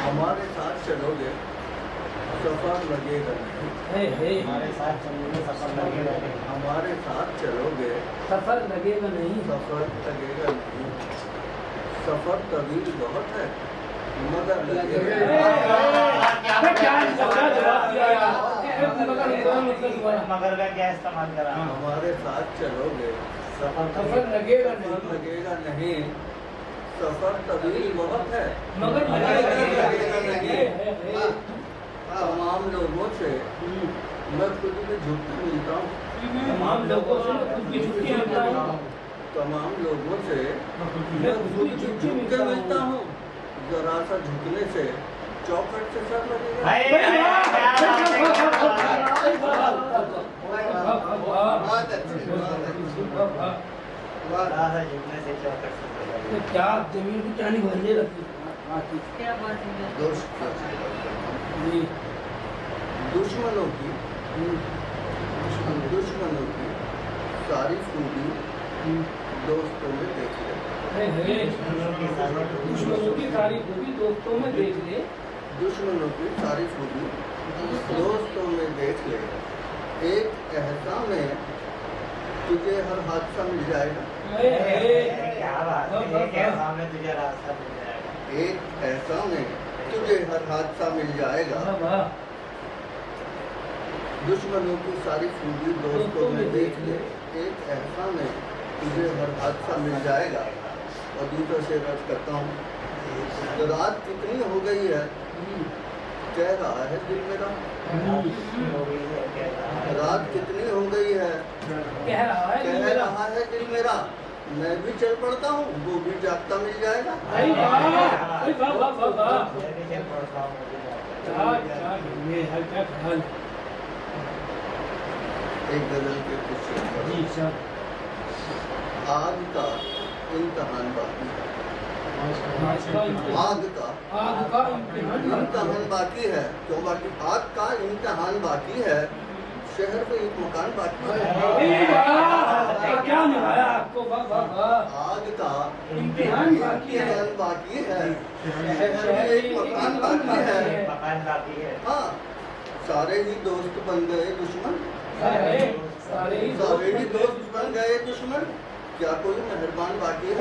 हमारे साथ चलोगे सफर लगेगा नहीं। हमारे साथ चलोगे सफर लगेगा नहीं। हमारे साथ चलोगे सफर लगेगा नहीं। सफर लगेगा नहीं। सफर तवील बहुत है मगर लगेगा। मगर का क्या इस्तेमाल करा? हमारे साथ चलोगे सफर लगेगा लगेगा नहीं। सफर तवील बहुत है मगर लगेगा नहीं। तमाम लोगों से मैं खुद भी झुक के मिलता हूँ। तमाम लोगों से खुद भी झुक के मिलता हूँ। तमाम लोगों से मैं खुद भी झुक के मिलता हूँ। जरा सा झुकने से चौखट से सर लगेगा। झुकने से चौखट से क्या जमीन की चानी भरने लगी। क्या बात है? दुश्मनों की सारी खूबी दोस्तों में देख ले। दुश्मनों की सारी खूबी दोस्तों में देख ले। दुश्मनों की सारी खूबी दोस्तों में देख ले। एक एहसा में तुझे हर हादसा मिल जाएगा। क्या बात है? क्या सामने तुझे रास्ता मिल जाएगा। एक ऐसा में तुझे हर हादसा मिल जाएगा। दुश्मनों की सारी खूबी दोस्तों में देख ले। एक ऐसा में तुझे हर हादसा मिल जाएगा। और दूसरा शेर अर्ज करता हूँ। रात कितनी हो गई है कह रहा है दिल मेरा। रात कितनी हो गई है कह रहा है दिल मेरा। मैं भी चल पड़ता हूँ वो भी जागता मिल जाएगा। एक गजल के कुछ शेर। आग का इम्तहान बाकी है। आग का इम्तहान बाकी है। क्यों बाकी? आग का इम्तहान बाकी है। शहर में एक मकान बाकी है। क्या निभाया आपको? आग का इम्तिहान बाकी है। शहर में एक मकान बाकी है। हाँ, सारे ही दोस्त बन गए दुश्मन। सारे ही दोस्त बन गए दुश्मन। क्या कोई मेहरबान बाकी है?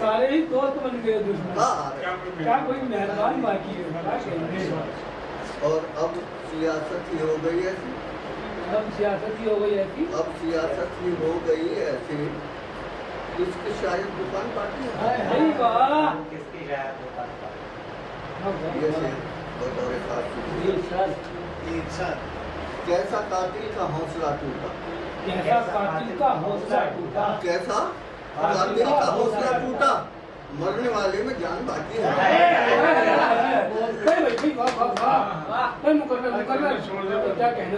सारे ही दोस्त बन गए दुश्मन। हाँ, क्या कोई मेहरबान बाकी है? और अब सियासत ही हो गई ऐसी। अब सियासत ही हो गई ऐसी। अब सियासत ही हो गई ऐसी। किसकी शायद दुकान बाकी है। किसकी शायद दुकान ये शेर बतौर खास कैसा कातिल का हौसला टूटा। कैसा कातिल का हौसला टूटा। कैसा कातिल का हौसला टूटा। मरने वाले में जान बाकी है। क्या कहने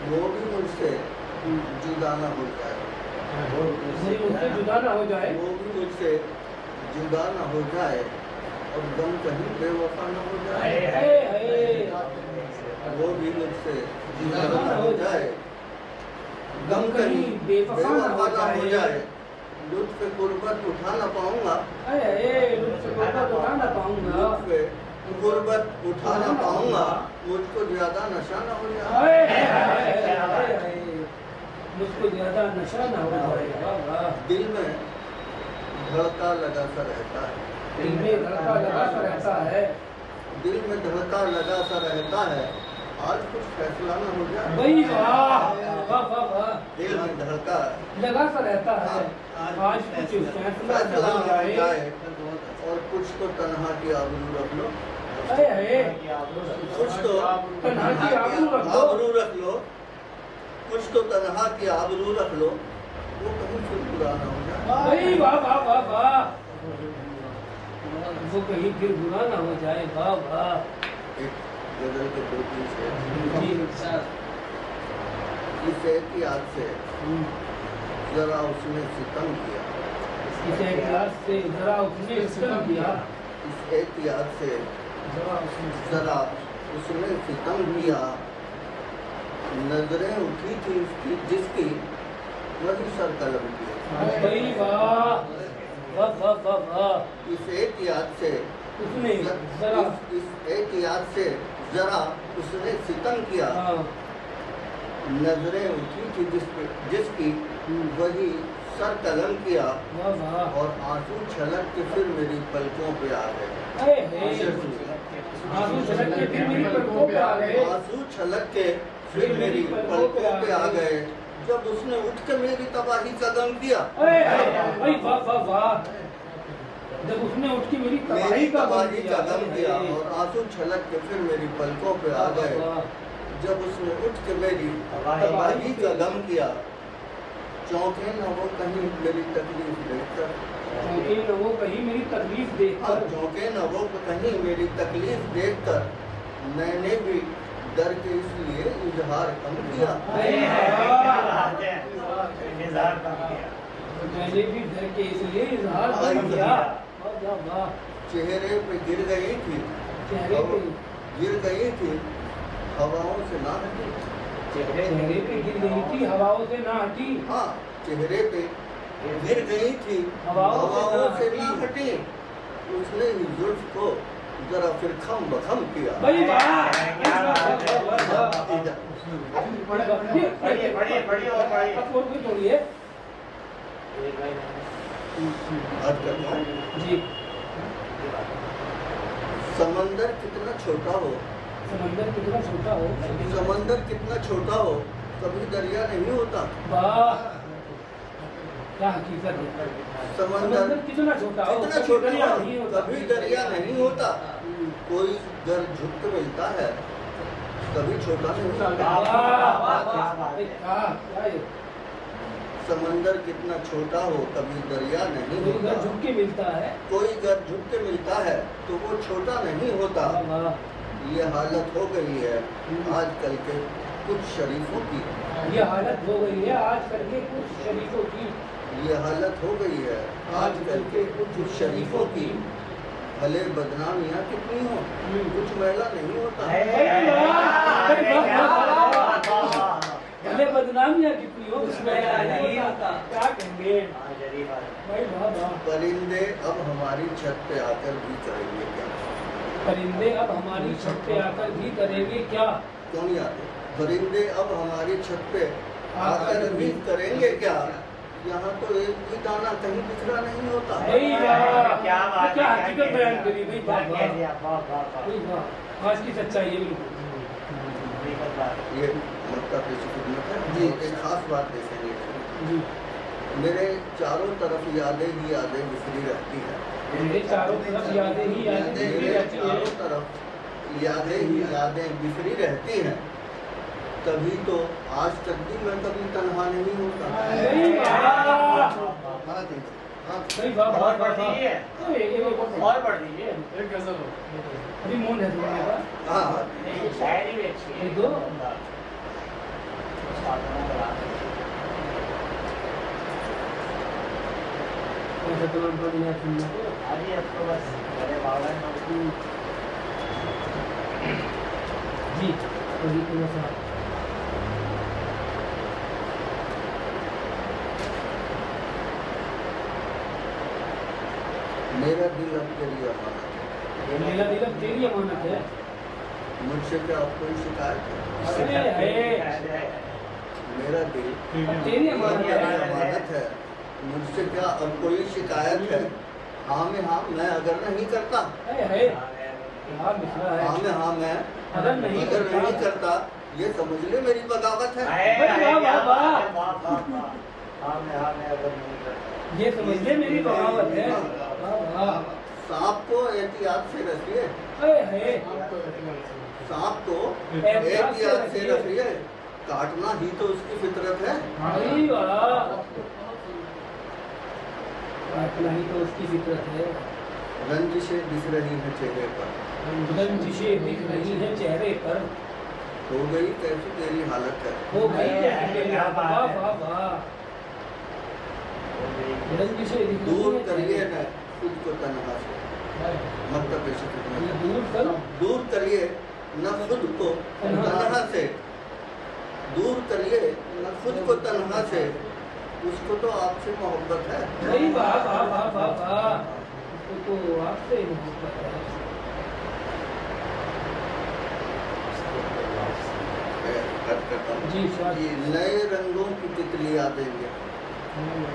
वो भी मुझसे जुदा न हो जाए। जुदा ना हो जाए। वो भी मुझसे जुदा न हो जाए। और गम कहीं बेवफा न हो जाए। वो भी मुझसे जुदा न हो जाए। गम कहीं बेवफा न हो जाए। लुत्फ गुर्बत उठा न पाऊंगा। लुत्फ गुर्बत उठा न पाऊंगा। मुझको ज्यादा नशा न हो जाए। मुझको ज्यादा नशा न हो जाए। दिल में धड़का लगा सा रहता है। दिल में धड़का लगा सा रहता है। दिल में धड़का लगा सा रहता है। आज कुछ फैसला न हो जाए। वही वाह। दिल में धड़का लगा सा रहता है। आज कुछ फैसला न हो जाए। और कुछ तो तन्हा की आबरू रख लो। कुछ तो तन्हा की आबरू रख लो। कुछ तो तन्हा की आबरू रख लो। वो कहीं फिर बुरा ना हो जाए। वो कहीं फिर बुरा ना हो जाए। वाह वाह। एक गजल के दो तीन शेर। इस एहतियात से जरा उसने सितम किया। इस एहतियात से जरा उसने सितम किया। इस एहतियात से जरा उसने सितम किया। नजरें उठी थी उसकी जिसकी कलम किया। भाई वाह वाह वाह वाह वाह। इस एक याद से उसने जरा इस एक याद से जरा उसने सितम किया। हाँ नजरें उठी थी जिसकी वही सर कलम किया, वाह वाह। और आंसू छलक के फिर मेरी पलकों पे आ गए। अरे हे आंसू छलक के फिर मेरी पलकों पे आ गए। आंसू छलक के फिर मेरी पलकों पे आ गए जब उसने उठ के मेरी तबाही का गम किया। अरे भाई वाह वाह वाह। जब उसने उठ के मेरी मेरी तबाही का गम किया और आंसू छलक के फिर मेरी पलकों पे आ गए जब उसने उठ के मेरी तबाही का गम किया। चौंके न वो कहीं मेरी तकलीफ देखकर, चौंके न वो कहीं मेरी तकलीफ देखकर, चौंके न वो कहीं मेरी तकलीफ देखकर, मैंने भी डर के इसलिए इजहार कम किया। मैंने भी डर के इसलिए इजहार कम किया। वाह वाह। चेहरे पे गिर गई थी, चेहरे पे गिर गई थी हवाओं से ना हटी। चेहरे पे गिर गई थी हवाओं से ना हटी। हाँ, चेहरे पे गिर गई थी हवाओं से ना हटी। उसने ही जुल्फ को जरा फिर खम बखम किया। भाई वाह। पढ़िए और पढ़िए। अब और कोई थोड़ी है जी। समंदर कितना छोटा हो, समंदर कितना छोटा हो, समंदर कितना छोटा हो कभी दरिया नहीं होता। वाह क्या हकीकत है। समंदर कितना छोटा हो, कितना छोटा दरिया हो नहीं होता। कभी दरिया नहीं होता। कोई घर झुक के मिलता है कभी छोटा नहीं होता। समंदर कितना छोटा हो कभी दरिया नहीं होता। झुक के मिलता है, कोई घर झुक के मिलता है तो वो छोटा नहीं होता। ये हालत हो गई है आजकल के कुछ शरीफों की। ये हालत हो गई है आजकल के कुछ शरीफों की। ये हालत हो गई है आजकल के कुछ शरीफों की। भले बदनामियाँ कितनी हो कुछ महिला नहीं होता। भले बदनामियाँ कितनी हो कुछ महिला नहीं होता। क्या कहेंगे भाई वाह वाह। परिंदे अब हमारी छत पे आकर भी करेंगे क्या? परिंदे अब हमारी छत पे आकर भी करेंगे क्या? क्यों नहीं आते? परिंदे अब हमारी छत पे आकर भी करेंगे क्या? यहाँ तो एक भी दाना कहीं बिखरा नहीं होता। क्या हकीकत बयान करी भाई। आज की सच्चाई है बिल्कुल। ये मतलब खिदमत है जी। एक खास बात देखेंगे जी। मेरे चारों तरफ यादें ही यादें बिखरी रहती है। मेरे चारों तरफ यादें ही यादें बिखरी रहती है। चारों तरफ यादें ही यादें बिखरी रहती हैं। तभी तो आज तक भी मैं कभी तन्हा नहीं होता। और पढ़ दीजिए। अभी मून है तुम्हारे पास? हाँ शायरी भी अच्छी है। दो अभी आपको बस मेरे बाबा जी अभी थोड़ा सा मेरा दिल अब तेरी अमानत है। मेरा दिल अब तेरी अमानत है। मुझसे क्या अब कोई शिकायत है? मेरा दिल तेरी अमानत है। मुझसे क्या अब कोई शिकायत है? हाँ में हाँ मैं अगर नहीं करता, हाँ में हाँ मैं अगर नहीं करता ये समझ ले मेरी बगावत है। ये समझ ले मेरी बगावत है। सांप को एहतियात से रखिए, सांप को एहतियात से रखिए, काटना ही तो उसकी फितरत है। काटना ही तो उसकी फितरत है। रंजिशें दिख रही हैं चेहरे पर, रंजिशें दिख रही हैं चेहरे पर। हो गई कैसी तेरी हालत है? हो गई रंजिशें दूर करिए न खुद को तन्हा से, मतलब दूर करिए न खुद को तन्हा से, दूर करिए न खुद को तन्हा से। उसको तो आपसे मोहब्बत है। भाई वाह वाह वाह वाह वाह, उसको तो आपसे ही मोहब्बत है। जी सर। ये नए रंगों की तितलियां देंगे,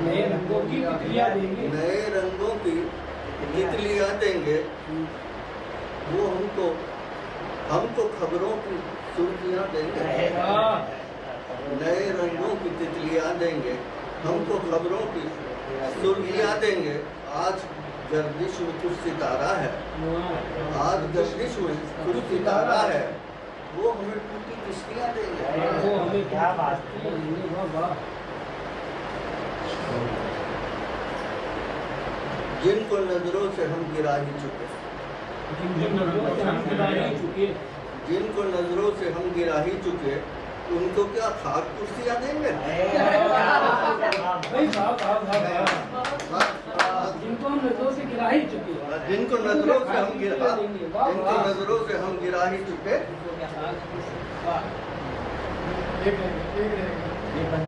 नए रंगों की तितलियां देंगे, नए रंगों की तितलियां देंगे। वो हमको खबरों की सुर्खियां देंगे। नए रंगों की तितलियां देंगे, हमको खबरों की सुर्खियां देंगे। आज गर्दिश में कुछ सितारा है, आज गर्दिश में कुछ सितारा है, वो हमें टूटी किश्तियां देंगे। वो हमें क्या बात है। वाह वाह। जिनको नजरों से हम गिरा ही चुके, जिनको नजरों से हम गिरा ही चुके, जिनको नजरों से हम गिरा ही चुके, उनको क्या खाक कुर्सियां देंगे? भाई वाह वाह वाह वाह। जिनको हम नजरों से गिरा ही चुके, जिनको नजरों से हम गिरा, वाह जिनको वाह। नजरों से हम गिरा ही चुके, वाह।